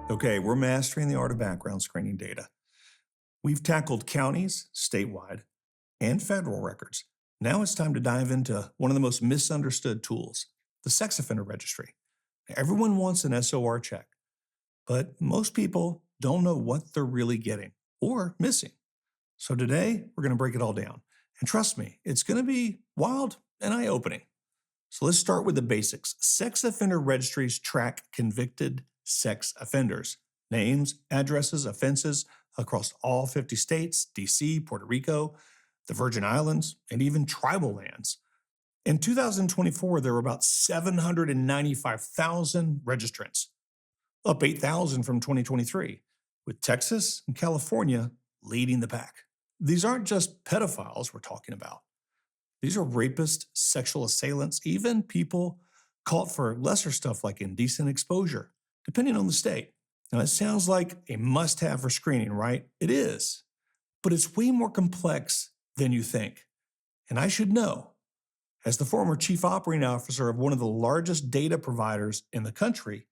Okay, we're mastering the art of background screening data. We've tackled counties, statewide, and federal records. Now it's time to dive into one of the most misunderstood tools, the sex offender registry. Everyone wants an SOR check, but most people don't know what they're really getting or missing. So today, we're going to break it all down. And trust me, it's going to be wild and eye opening. So let's start with the basics. Sex offender registries track convicted sex offenders, names, addresses, offenses across all 50 states, DC, Puerto Rico, the Virgin Islands, and even tribal lands. In 2024, there were about 795,000 registrants, up 8,000 from 2023, with Texas and California leading the pack. These aren't just pedophiles we're talking about. These are rapists, sexual assailants, even people caught for lesser stuff like indecent exposure, depending on the state. Now, it sounds like a must-have for screening, right? It is, but it's way more complex than you think. And I should know, as the former chief operating officer of one of the largest data providers in the country,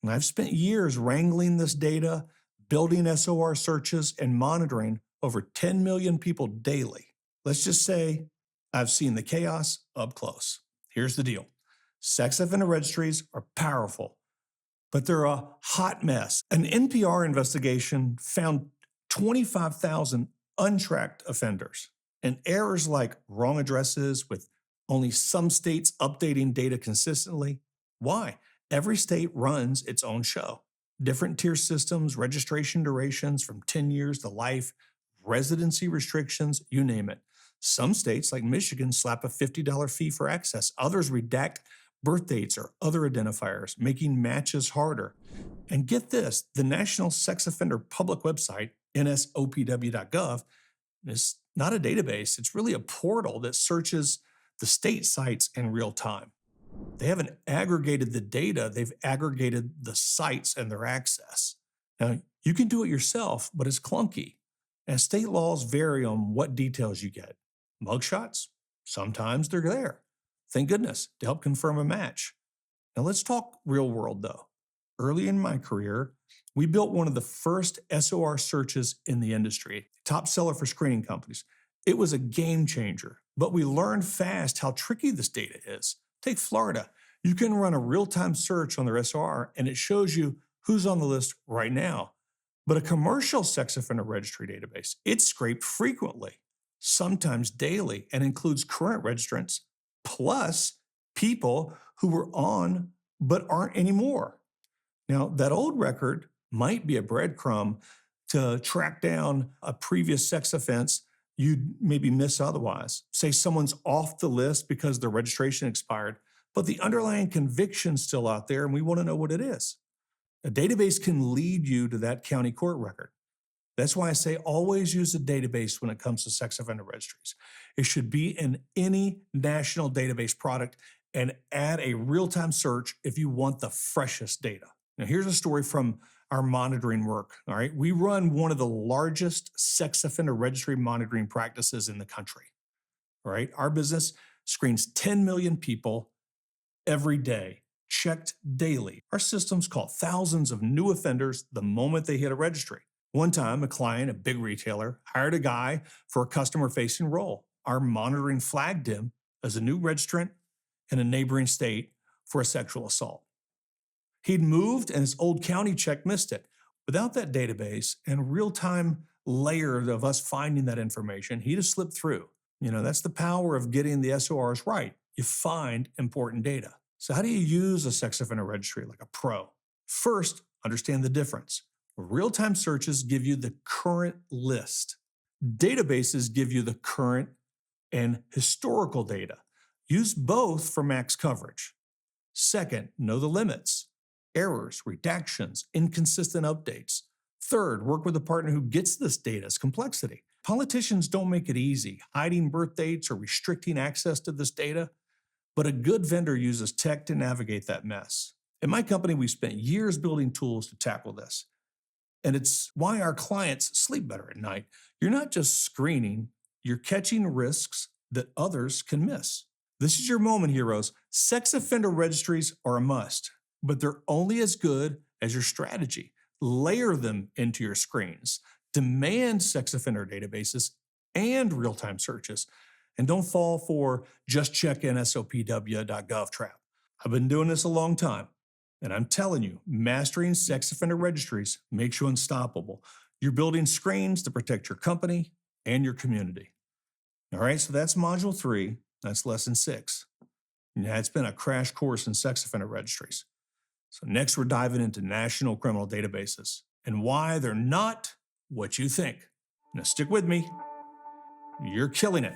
and I've spent years wrangling this data, building SOR searches, and monitoring over 10 million people daily. Let's just say I've seen the chaos up close. Here's the deal. Sex offender registries are powerful, but they're a hot mess. An NPR investigation found 25,000 untracked offenders and errors like wrong addresses with only some states updating data consistently. Why? Every state runs its own show. Different tier systems, registration durations from 10 years to life, residency restrictions, you name it. Some states, like Michigan, slap a $50 fee for access. Others redact birth dates or other identifiers, making matches harder. And get this, the National Sex Offender Public website, nsopw.gov, is not a database. It's really a portal that searches the state sites in real time. They haven't aggregated the data, they've aggregated the sites and their access. Now, you can do it yourself, but it's clunky. And state laws vary on what details you get. Mugshots? Sometimes they're there. Thank goodness, to help confirm a match. Now let's talk real world though. Early in my career, we built one of the first SOR searches in the industry, top seller for screening companies. It was a game changer, but we learned fast how tricky this data is. Take Florida. You can run a real-time search on their SOR and it shows you who's on the list right now. But a commercial sex offender registry database, it's scraped frequently, sometimes daily, and includes current registrants, plus people who were on but aren't anymore. Now, that old record might be a breadcrumb to track down a previous sex offense you'd maybe miss otherwise. Say someone's off the list because their registration expired, but the underlying conviction's still out there and we want to know what it is. A database can lead you to that county court record. That's why I say always use a database when it comes to sex offender registries. It should be in any national database product and add a real-time search if you want the freshest data. Now, here's a story from our monitoring work, all right? We run one of the largest sex offender registry monitoring practices in the country, all right? Our business screens 10 million people every day, checked daily. Our systems caught thousands of new offenders the moment they hit a registry. One time, a client, a big retailer, hired a guy for a customer-facing role. Our monitoring flagged him as a new registrant in a neighboring state for a sexual assault. He'd moved and his old county check missed it. Without that database and real-time layer of us finding that information, he'd have slipped through. You know, that's the power of getting the SORs right. You find important data. So how do you use a sex offender registry like a pro? First, understand the difference. Real-time searches give you the current list. Databases give you the current and historical data. Use both for max coverage. Second, know the limits. Errors, redactions, inconsistent updates. Third, work with a partner who gets this data's complexity. Politicians don't make it easy, hiding birth dates or restricting access to this data, but a good vendor uses tech to navigate that mess. In my company, we spent years building tools to tackle this. And it's why our clients sleep better at night. You're not just screening, you're catching risks that others can miss. This is your moment, heroes. Sex offender registries are a must, but they're only as good as your strategy. layer them into your screens, demand sex offender databases and real-time searches, and don't fall for just check nsopw.gov trap. I've been doing this a long time, and I'm telling you, mastering sex offender registries makes you unstoppable. You're building screens to protect your company and your community. All right, so that's module 3. That's lesson 6. Yeah, it's been a crash course in sex offender registries. So next we're diving into national criminal databases and why they're not what you think. Now stick with me. You're killing it.